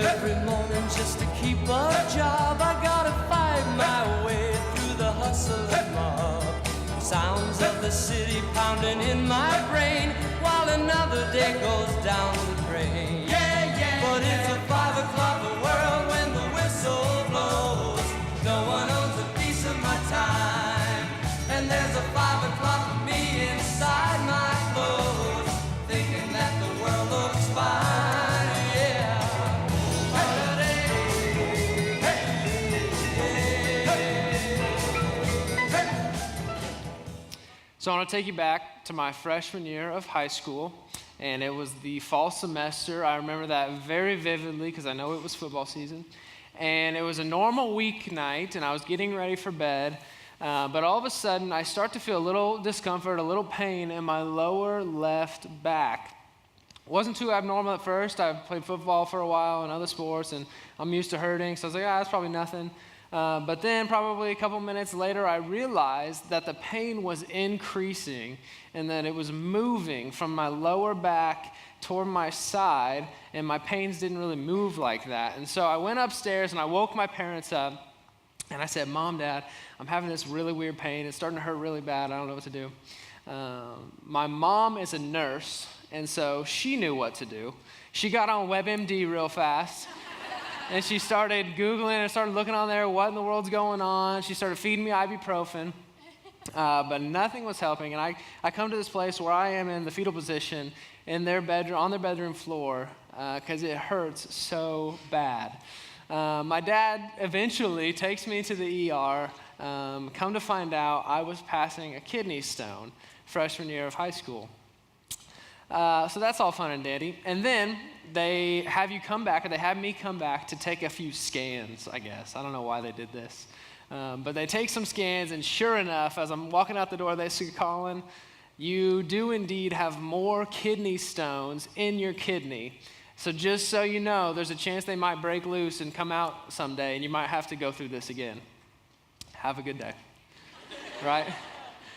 every morning just to keep a job. I gotta fight my way through the hustle and mob. Sounds of the city pounding in my brain while another day goes down the drain. But it's a 5 o'clock world when the whistle blows. No one owns a piece of my time, and there's a 5 o'clock me inside my clothes, thinking that the world looks fine. So I want to take you back to my freshman year of high school, and it was the fall semester. I remember that very vividly because I know it was football season. And it was a normal weeknight, and I was getting ready for bed, but all of a sudden I start to feel a little discomfort, a little pain in my lower left back. It wasn't too abnormal at first. I've played football for a while and other sports, and I'm used to hurting, so I was like, that's probably nothing. But then probably a couple minutes later, I realized that the pain was increasing and that it was moving from my lower back toward my side, and my pains didn't really move like that. And so I went upstairs and I woke my parents up, and I said, Mom, Dad, I'm having this really weird pain. It's starting to hurt really bad. I don't know what to do. My mom is a nurse, and so she knew what to do. She got on WebMD real fast. And she started Googling and started looking on there, what in the world's going on. She started feeding me ibuprofen, but nothing was helping. And I come to this place where I am in the fetal position in their bedroom, on their bedroom floor, because it hurts so bad. My dad eventually takes me to the ER. Come to find out, I was passing a kidney stone freshman year of high school. So that's all fun and dandy. And then they have me come back to take a few scans, I guess. I don't know why they did this. But they take some scans, and sure enough, as I'm walking out the door, they say, Colin, you do indeed have more kidney stones in your kidney. So just so you know, there's a chance they might break loose and come out someday, and you might have to go through this again. Have a good day. Right?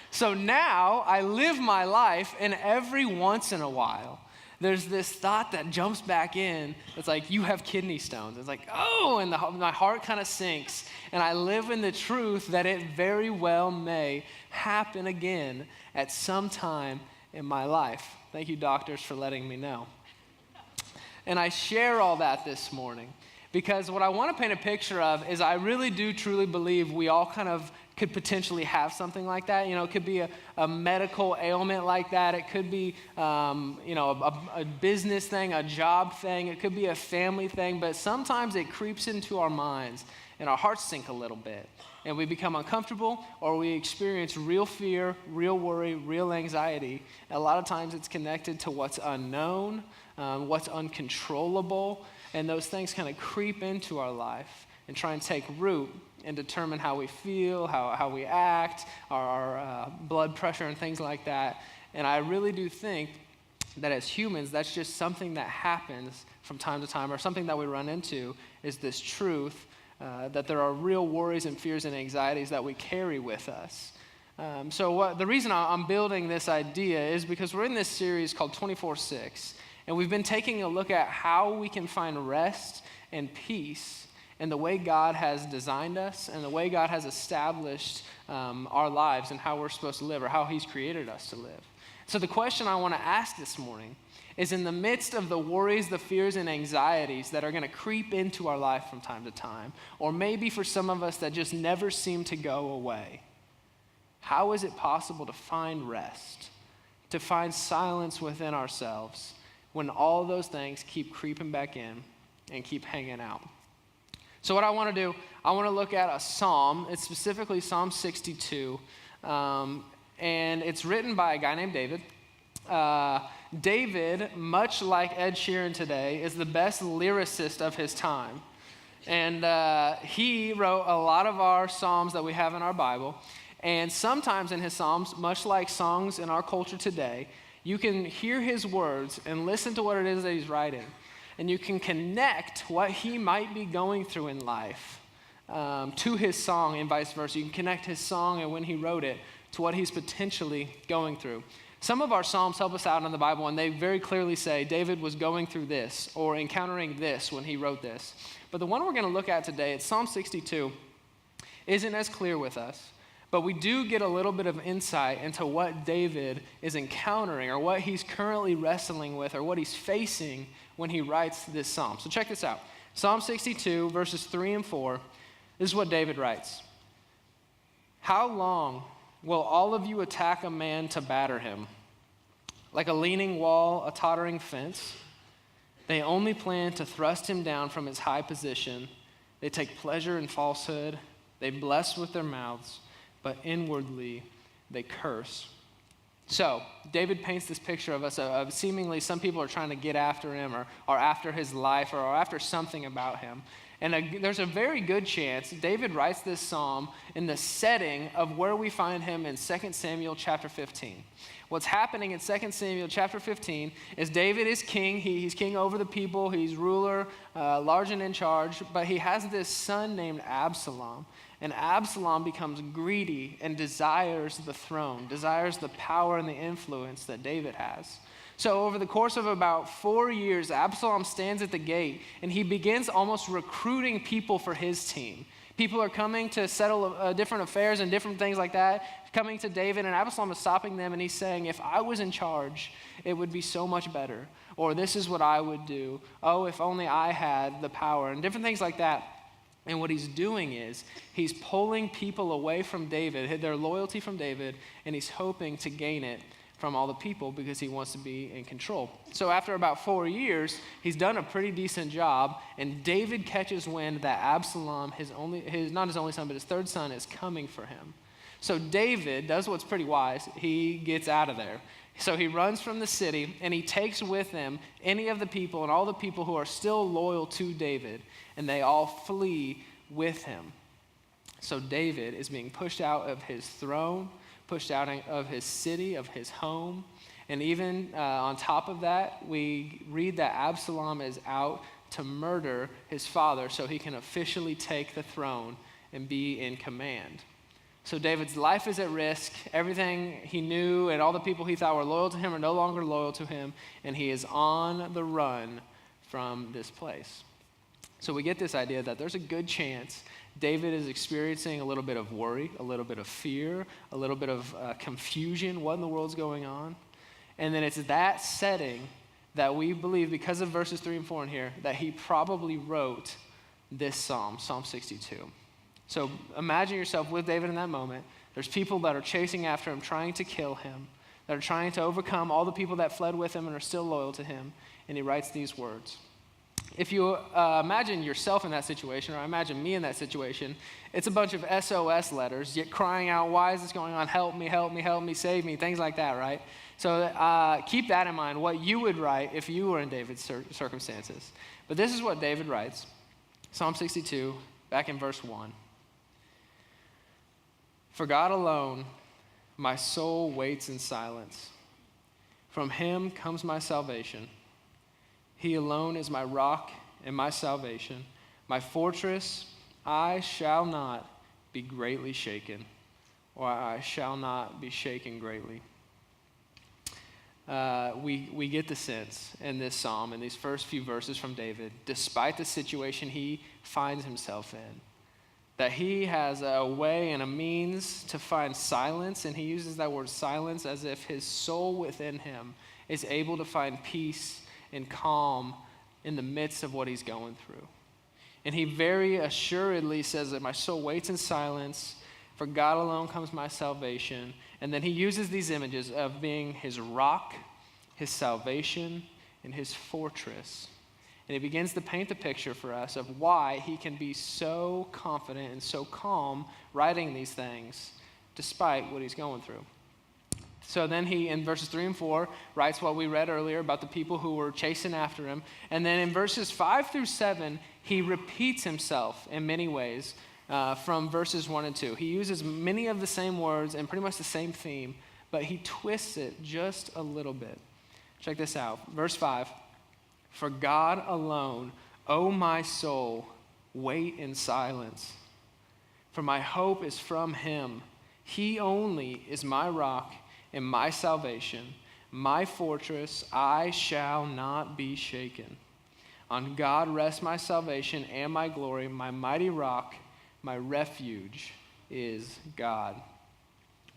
So now I live my life, and every once in a while, there's this thought that jumps back in. It's like, you have kidney stones. It's like, oh, and my heart kind of sinks. And I live in the truth that it very well may happen again at some time in my life. Thank you, doctors, for letting me know. And I share all that this morning because what I want to paint a picture of is I really do truly believe we all kind of could potentially have something like that. You know, it could be a medical ailment like that. It could be, a business thing, a job thing. It could be a family thing. But sometimes it creeps into our minds and our hearts sink a little bit. And we become uncomfortable, or we experience real fear, real worry, real anxiety. And a lot of times it's connected to what's unknown, what's uncontrollable. And those things kind of creep into our life and try and take root and determine how we feel, how we act, our blood pressure and things like that. And I really do think that as humans, that's just something that happens from time to time, or something that we run into, is this truth that there are real worries and fears and anxieties that we carry with us. The reason I'm building this idea is because we're in this series called 24/6, and we've been taking a look at how we can find rest and peace and the way God has designed us and the way God has established our lives and how we're supposed to live, or how he's created us to live. So the question I want to ask this morning is, in the midst of the worries, the fears, and anxieties that are going to creep into our life from time to time, or maybe for some of us that just never seem to go away, how is it possible to find rest, to find silence within ourselves when all those things keep creeping back in and keep hanging out? So what I want to do, I want to look at a psalm. It's specifically Psalm 62, and it's written by a guy named David. David, much like Ed Sheeran today, is the best lyricist of his time. And he wrote a lot of our psalms that we have in our Bible. And sometimes in his psalms, much like songs in our culture today, you can hear his words and listen to what it is that he's writing. And you can connect what he might be going through in life to his song, and vice versa. You can connect his song and when he wrote it to what he's potentially going through. Some of our Psalms help us out in the Bible, and they very clearly say David was going through this or encountering this when he wrote this. But the one we're going to look at today, it's Psalm 62, isn't as clear with us. But we do get a little bit of insight into what David is encountering or what he's currently wrestling with or what he's facing when he writes this psalm. So check this out. Psalm 62, verses 3 and 4. This is what David writes. How long will all of you attack a man to batter him? Like a leaning wall, a tottering fence. They only plan to thrust him down from his high position. They take pleasure in falsehood. They bless with their mouths, but inwardly they curse. So, David paints this picture of us, of seemingly some people are trying to get after him or after his life or after something about him. And there's a very good chance David writes this psalm in the setting of where we find him in 2 Samuel chapter 15. What's happening in 2 Samuel chapter 15 is David is king. He's king over the people. He's ruler, large and in charge. But he has this son named Absalom. And Absalom becomes greedy and desires the throne, desires the power and the influence that David has. So over the course of about 4 years, Absalom stands at the gate and he begins almost recruiting people for his team. People are coming to settle different affairs and different things like that, coming to David, and Absalom is stopping them and he's saying, if I was in charge, it would be so much better. Or this is what I would do. Oh, if only I had the power, and different things like that. And what he's doing is he's pulling people away from David, their loyalty from David, and he's hoping to gain it from all the people because he wants to be in control. So after about 4 years, he's done a pretty decent job, and David catches wind that Absalom, not his only son, but his third son, is coming for him. So David does what's pretty wise. He gets out of there. So he runs from the city, and he takes with him any of the people and all the people who are still loyal to David, and they all flee with him. So David is being pushed out of his throne, pushed out of his city, of his home. And even on top of that, we read that Absalom is out to murder his father so he can officially take the throne and be in command. So David's life is at risk. Everything he knew and all the people he thought were loyal to him are no longer loyal to him, and he is on the run from this place. So we get this idea that there's a good chance David is experiencing a little bit of worry, a little bit of fear, a little bit of confusion. What in the world's going on? And then it's that setting that we believe, because of verses 3 and 4 in here, that he probably wrote this psalm, Psalm 62. So imagine yourself with David in that moment. There's people that are chasing after him, trying to kill him, that are trying to overcome all the people that fled with him and are still loyal to him. And he writes these words. If you imagine yourself in that situation, or I imagine me in that situation, it's a bunch of SOS letters, yet crying out, why is this going on? Help me, help me, help me, save me, things like that, right? So keep that in mind, what you would write if you were in David's circumstances. But this is what David writes, Psalm 62, back in verse 1. For God alone, my soul waits in silence. From him comes my salvation. He alone is my rock and my salvation. My fortress, I shall not be greatly shaken, or I shall not be shaken greatly. We get the sense in this psalm, in these first few verses from David, despite the situation he finds himself in, that he has a way and a means to find silence, and he uses that word silence as if his soul within him is able to find peace and calm in the midst of what he's going through. And he very assuredly says that my soul waits in silence, for God alone comes my salvation. And then he uses these images of being his rock, his salvation, and his fortress. And he begins to paint the picture for us of why he can be so confident and so calm writing these things despite what he's going through. So then he, in verses 3 and 4, writes what we read earlier about the people who were chasing after him. And then in verses 5 through 7, he repeats himself in many ways from verses 1 and 2. He uses many of the same words and pretty much the same theme, but he twists it just a little bit. Check this out. Verse 5. For God alone, O my soul, wait in silence. For my hope is from him. He only is my rock and my salvation, my fortress, I shall not be shaken. On God rests my salvation and my glory, my mighty rock, my refuge is God.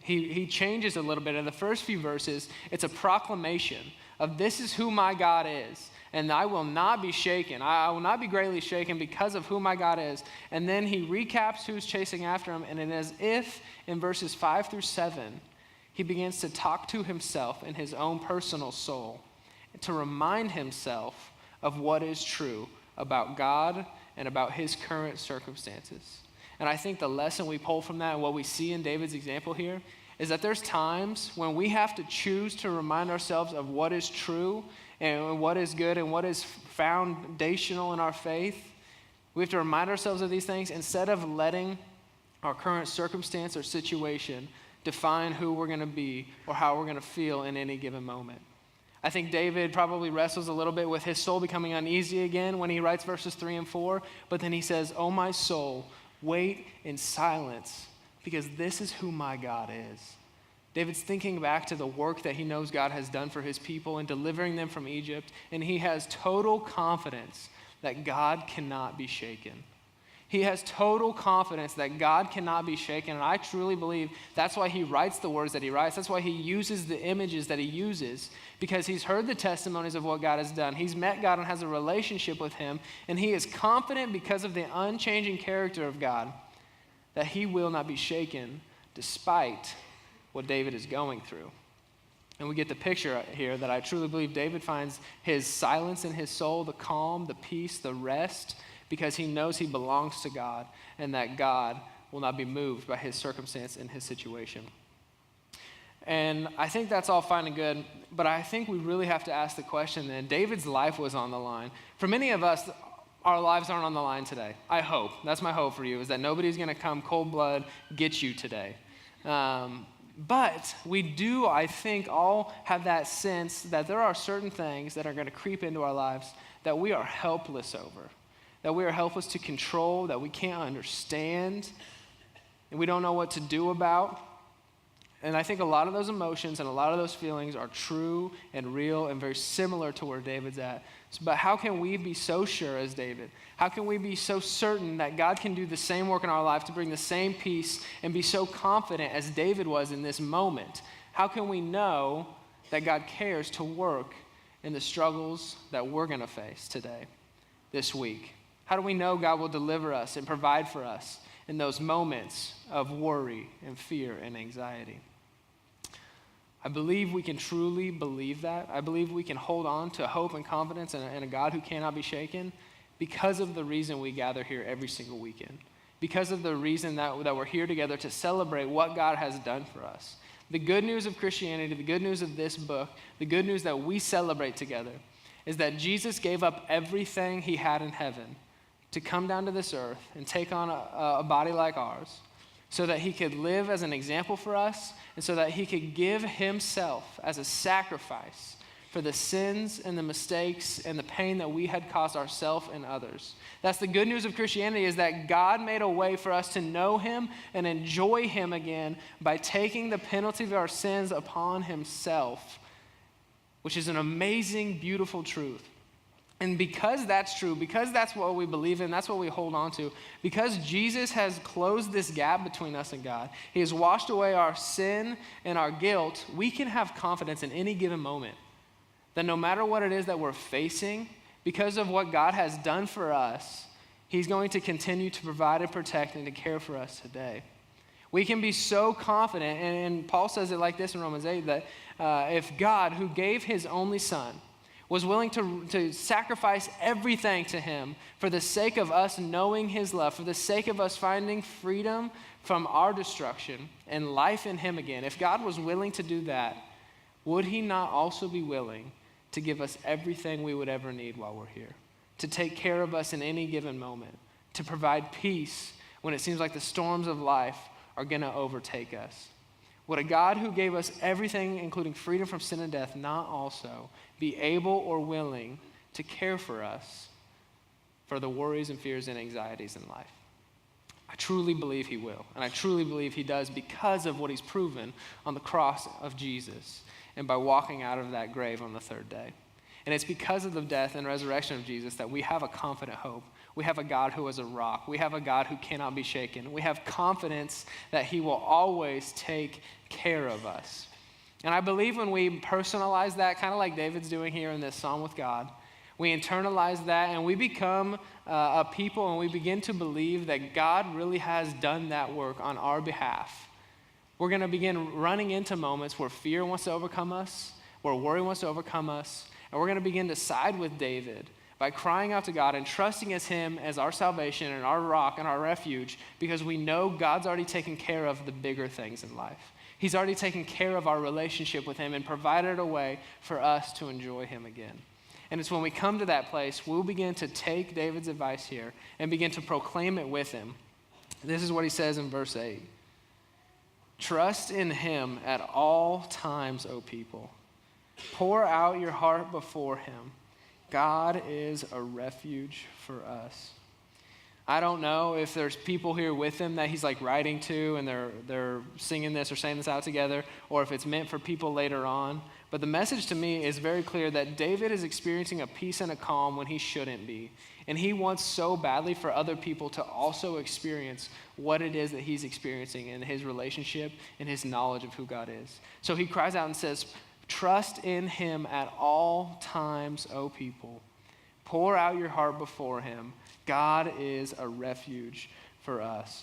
He changes a little bit. In the first few verses, it's a proclamation of this is who my God is, and I will not be shaken. I will not be greatly shaken because of who my God is. And then he recaps who's chasing after him, and it is as if in verses 5 through 7, he begins to talk to himself in his own personal soul to remind himself of what is true about God and about his current circumstances. And I think the lesson we pull from that and what we see in David's example here is that there's times when we have to choose to remind ourselves of what is true and what is good and what is foundational in our faith. We have to remind ourselves of these things instead of letting our current circumstance or situation define who we're going to be or how we're going to feel in any given moment. I think David probably wrestles a little bit with his soul becoming uneasy again when he writes verses 3 and 4, but then he says, "Oh, my soul, wait in silence, because this is who my God is." David's thinking back to the work that he knows God has done for his people in delivering them from Egypt, and he has total confidence that God cannot be shaken. He has total confidence that God cannot be shaken, and I truly believe that's why he writes the words that he writes. That's why he uses the images that he uses, because he's heard the testimonies of what God has done. He's met God and has a relationship with him, and he is confident because of the unchanging character of God that he will not be shaken despite what David is going through. And we get the picture here that I truly believe David finds his silence in his soul, the calm, the peace, the rest, because he knows he belongs to God and that God will not be moved by his circumstance and his situation. And I think that's all fine and good, but I think we really have to ask the question then, David's life was on the line. For many of us, our lives aren't on the line today. I hope. That's my hope for you, is that nobody's going to come cold blood get you today. But we do, I think, all have that sense that there are certain things that are going to creep into our lives that we are helpless over, that we are helpless to control, that we can't understand, and we don't know what to do about. And I think a lot of those emotions and a lot of those feelings are true and real and very similar to where David's at. But how can we be so sure as David? How can we be so certain that God can do the same work in our life to bring the same peace and be so confident as David was in this moment? How can we know that God cares to work in the struggles that we're going to face today, this week? How do we know God will deliver us and provide for us in those moments of worry and fear and anxiety? I believe we can truly believe that. I believe we can hold on to hope and confidence in a God who cannot be shaken because of the reason we gather here every single weekend, because of the reason that we're here together to celebrate what God has done for us. The good news of Christianity, the good news of this book, the good news that we celebrate together is that Jesus gave up everything he had in heaven to come down to this earth and take on a body like ours, so that he could live as an example for us, and so that he could give himself as a sacrifice for the sins and the mistakes and the pain that we had caused ourselves and others. That's the good news of Christianity, is that God made a way for us to know him and enjoy him again by taking the penalty of our sins upon himself, which is an amazing, beautiful truth. And because that's true, because that's what we believe in, that's what we hold on to, because Jesus has closed this gap between us and God, he has washed away our sin and our guilt, we can have confidence in any given moment that no matter what it is that we're facing, because of what God has done for us, he's going to continue to provide and protect and to care for us today. We can be so confident, and Paul says it like this in Romans 8, that if God, who gave his only son, was willing to sacrifice everything to him for the sake of us knowing his love, for the sake of us finding freedom from our destruction and life in him again, if God was willing to do that, would he not also be willing to give us everything we would ever need while we're here, to take care of us in any given moment, to provide peace when it seems like the storms of life are going to overtake us? Would a God who gave us everything, including freedom from sin and death, not also be able or willing to care for us for the worries and fears and anxieties in life? I I truly believe he will. And I truly believe he does because of what he's proven on the cross of Jesus and by walking out of that grave on the third day. And it's because of the death and resurrection of Jesus that we have a confident hope. We have a God who is a rock. We have a God who cannot be shaken. We have confidence that he will always take care of us. And I believe when we personalize that, kind of like David's doing here in this Psalm with God, we internalize that and we become a people and we begin to believe that God really has done that work on our behalf. We're going to begin running into moments where fear wants to overcome us, where worry wants to overcome us, and we're going to begin to side with David by crying out to God and trusting as him as our salvation and our rock and our refuge because we know God's already taken care of the bigger things in life. He's already taken care of our relationship with him and provided a way for us to enjoy him again. And it's when we come to that place, we'll begin to take David's advice here and begin to proclaim it with him. This is what he says in verse 8. Trust in him at all times, O people. Pour out your heart before him. God is a refuge for us. I don't know if there's people here with him that he's like writing to and they're singing this or saying this out together, or if it's meant for people later on. But the message to me is very clear that David is experiencing a peace and a calm when he shouldn't be. And he wants so badly for other people to also experience what it is that he's experiencing in his relationship and his knowledge of who God is. So he cries out and says, trust in him at all times, O people. Pour out your heart before him. God is a refuge for us.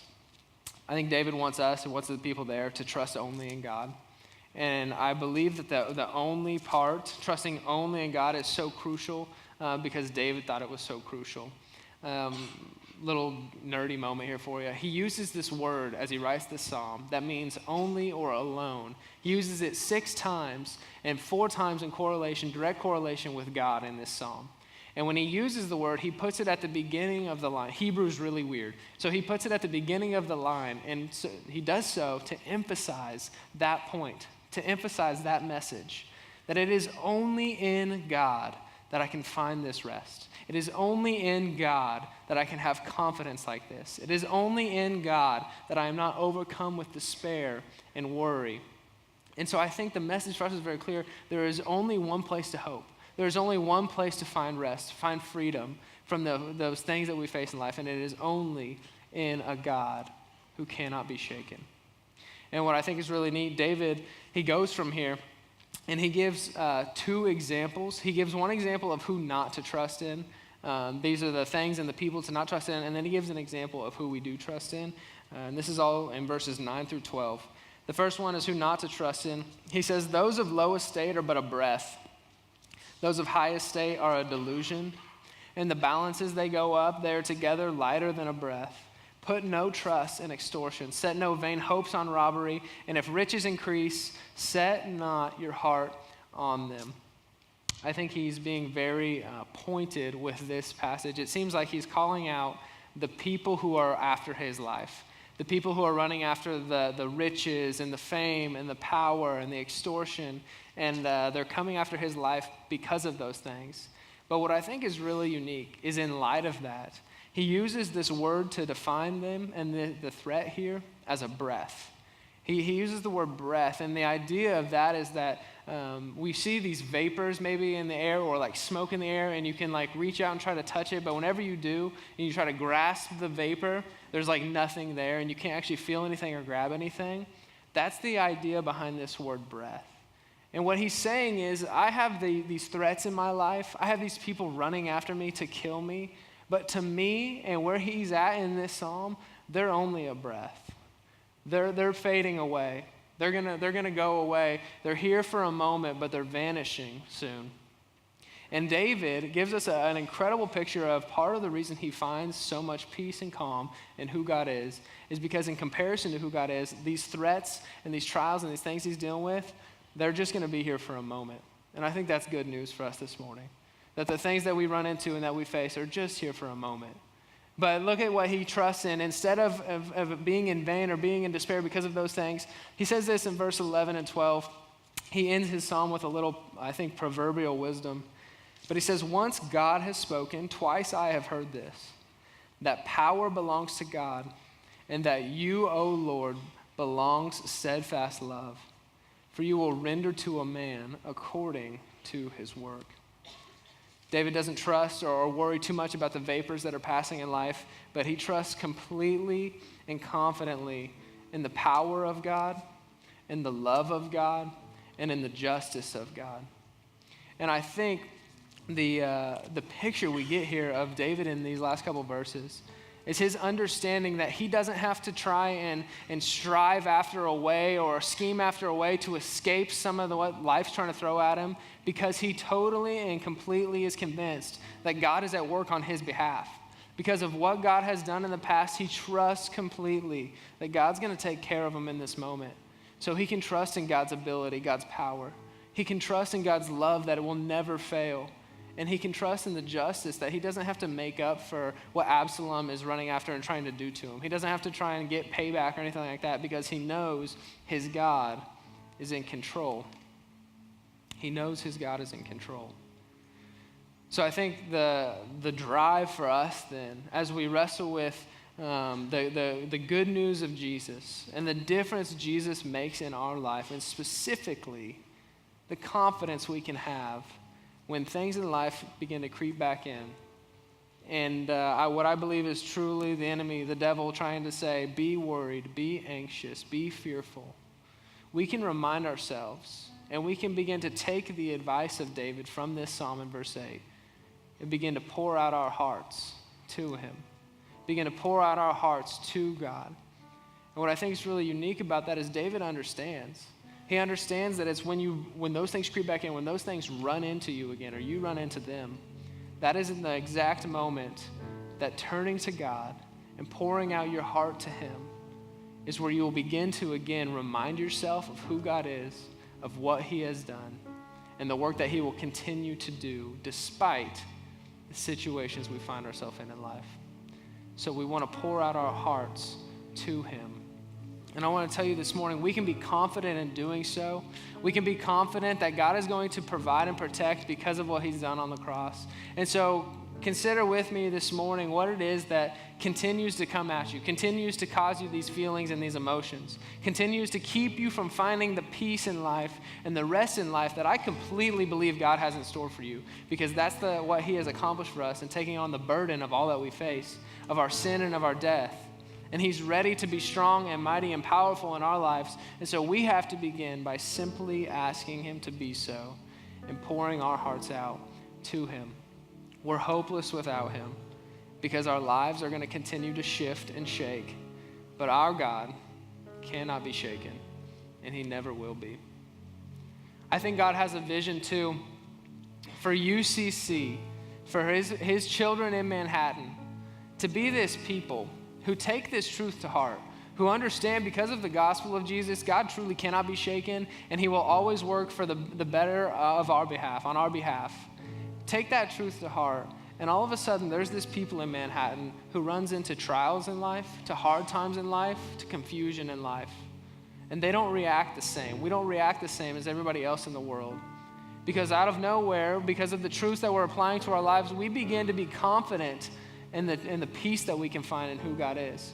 I think David wants us and wants the people there to trust only in God. And I believe that the only part, trusting only in God, is so crucial because David thought it was so crucial. Little nerdy moment here for you. He uses this word as he writes this psalm that means only or alone. He uses it 6 times and 4 times in correlation, direct correlation with God in this psalm. And when he uses the word, he puts it at the beginning of the line. Hebrew's really weird. So he puts it at the beginning of the line, and so he does so to emphasize that point, to emphasize that message, that it is only in God that I can find this rest. It is only in God that I can have confidence like this. It is only in God that I am not overcome with despair and worry. And so I think the message for us is very clear. There is only one place to hope. There's only one place to find rest, find freedom from those things that we face in life, and it is only in a God who cannot be shaken. And what I think is really neat, David, he goes from here, and he gives 2 examples. He gives one example of who not to trust in. These are the things and the people to not trust in, and then he gives an example of who we do trust in. And this is all in verses 9 through 12. The first one is who not to trust in. He says, those of low estate are but a breath. Those of high estate are a delusion. In the balances they go up, they are together lighter than a breath. Put no trust in extortion. Set no vain hopes on robbery. And if riches increase, set not your heart on them. I think he's being very pointed with this passage. It seems like he's calling out the people who are after his life. The people who are running after the riches and the fame and the power and the extortion. And they're coming after his life because of those things. But what I think is really unique is in light of that, he uses this word to define them and the threat here as a breath. He uses the word breath, and the idea of that is that we see these vapors maybe in the air or like smoke in the air, and you can like reach out and try to touch it, but whenever you do and you try to grasp the vapor, there's like nothing there, and you can't actually feel anything or grab anything. That's the idea behind this word breath. And what he's saying is, I have these threats in my life. I have these people running after me to kill me. But to me, and where he's at in this psalm, they're only a breath. They're fading away. They're gonna go away. They're here for a moment, but they're vanishing soon. And David gives us an incredible picture of part of the reason he finds so much peace and calm in who God is because in comparison to who God is, these threats and these trials and these things he's dealing with, they're just going to be here for a moment. And I think that's good news for us this morning. That the things that we run into and that we face are just here for a moment. But look at what he trusts in. Instead of being in vain or being in despair because of those things, he says this in verse 11 and 12. He ends his psalm with a little, I think, proverbial wisdom. But he says, once God has spoken, twice I have heard this, that power belongs to God, and that you, O Lord, belongs steadfast love, for you will render to a man according to his work. David doesn't trust or worry too much about the vapors that are passing in life, but he trusts completely and confidently in the power of God, in the love of God, and in the justice of God. And I think the picture we get here of David in these last couple verses is his understanding that he doesn't have to try and strive after a way or scheme after a way to escape some of what life's trying to throw at him, because he totally and completely is convinced that God is at work on his behalf. Because of what God has done in the past, he trusts completely that God's going to take care of him in this moment. So he can trust in God's ability, God's power. He can trust in God's love that it will never fail. And he can trust in the justice that he doesn't have to make up for what Absalom is running after and trying to do to him. He doesn't have to try and get payback or anything like that, because he knows his God is in control. He knows his God is in control. So I think the drive for us then, as we wrestle with the good news of Jesus and the difference Jesus makes in our life, and specifically the confidence we can have when things in life begin to creep back in. And what I believe is truly the enemy, the devil, trying to say, be worried, be anxious, be fearful. We can remind ourselves, and we can begin to take the advice of David from this psalm in verse 8 and begin to pour out our hearts to him. Begin to pour out our hearts to God. And what I think is really unique about that is David understands. He understands that it's when those things creep back in, when those things run into you again, or you run into them, that is in the exact moment that turning to God and pouring out your heart to him is where you will begin to again remind yourself of who God is, of what he has done, and the work that he will continue to do despite the situations we find ourselves in life. So we want to pour out our hearts to him. And I want to tell you this morning, we can be confident in doing so. We can be confident that God is going to provide and protect because of what he's done on the cross. And so consider with me this morning what it is that continues to come at you, continues to cause you these feelings and these emotions, continues to keep you from finding the peace in life and the rest in life that I completely believe God has in store for you, because that's what he has accomplished for us in taking on the burden of all that we face, of our sin and of our death. And he's ready to be strong and mighty and powerful in our lives. And so we have to begin by simply asking him to be so and pouring our hearts out to him. We're hopeless without him because our lives are going to continue to shift and shake. But our God cannot be shaken, and he never will be. I think God has a vision too for UCC, for his children in Manhattan, to be this people who take this truth to heart, who understand because of the gospel of Jesus, God truly cannot be shaken, and he will always work for the better of our behalf, on our behalf. Take that truth to heart, and all of a sudden there's this people in Manhattan who runs into trials in life, to hard times in life, to confusion in life. And they don't react the same. We don't react the same as everybody else in the world. Because out of nowhere, because of the truths that we're applying to our lives, we begin to be confident in the peace that we can find in who God is.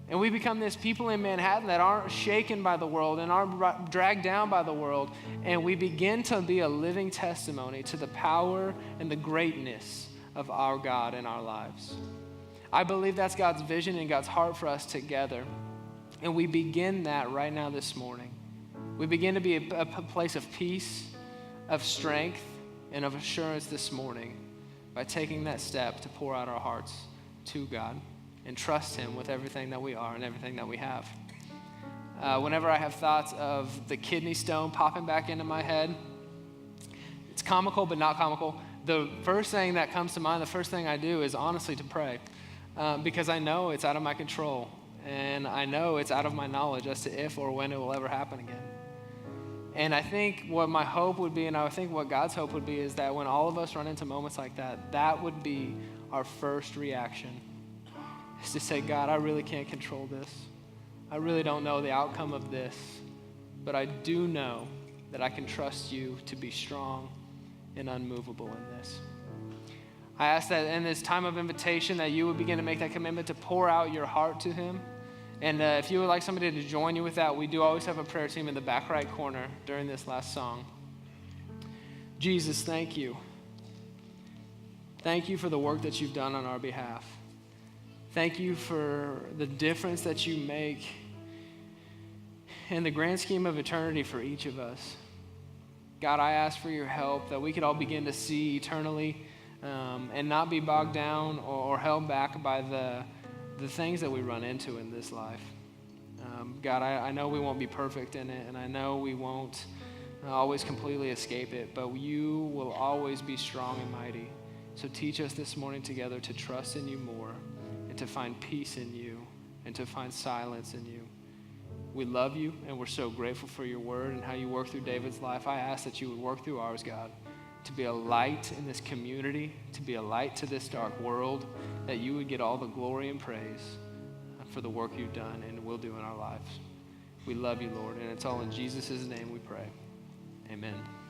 And we become this people in Manhattan that aren't shaken by the world and aren't dragged down by the world. And we begin to be a living testimony to the power and the greatness of our God in our lives. I believe that's God's vision and God's heart for us together. And we begin that right now this morning. We begin to be a place of peace, of strength, and of assurance this morning by taking that step to pour out our hearts to God and trust him with everything that we are and everything that we have. Whenever I have thoughts of the kidney stone popping back into my head, it's comical but not comical. The first thing that comes to mind, the first thing I do is honestly to pray, because I know it's out of my control, and I know it's out of my knowledge as to if or when it will ever happen again. And I think what my hope would be, and I think what God's hope would be, is that when all of us run into moments like that, that would be our first reaction, is to say, God, I really can't control this. I really don't know the outcome of this, but I do know that I can trust you to be strong and unmovable in this. I ask that in this time of invitation that you would begin to make that commitment to pour out your heart to him, And if you would like somebody to join you with that, we do always have a prayer team in the back right corner during this last song. Jesus, thank you. Thank you for the work that you've done on our behalf. Thank you for the difference that you make in the grand scheme of eternity for each of us. God, I ask for your help that we could all begin to see eternally and not be bogged down or held back by the things that we run into in this life. God, I know we won't be perfect in it, and I know we won't always completely escape it, but you will always be strong and mighty. So teach us this morning together to trust in you more and to find peace in you and to find silence in you. We love you, and we're so grateful for your word and how you work through David's life. I ask that you would work through ours, God, to be a light in this community, to be a light to this dark world, that you would get all the glory and praise for the work you've done and will do in our lives. We love you, Lord, and it's all in Jesus' name we pray. Amen.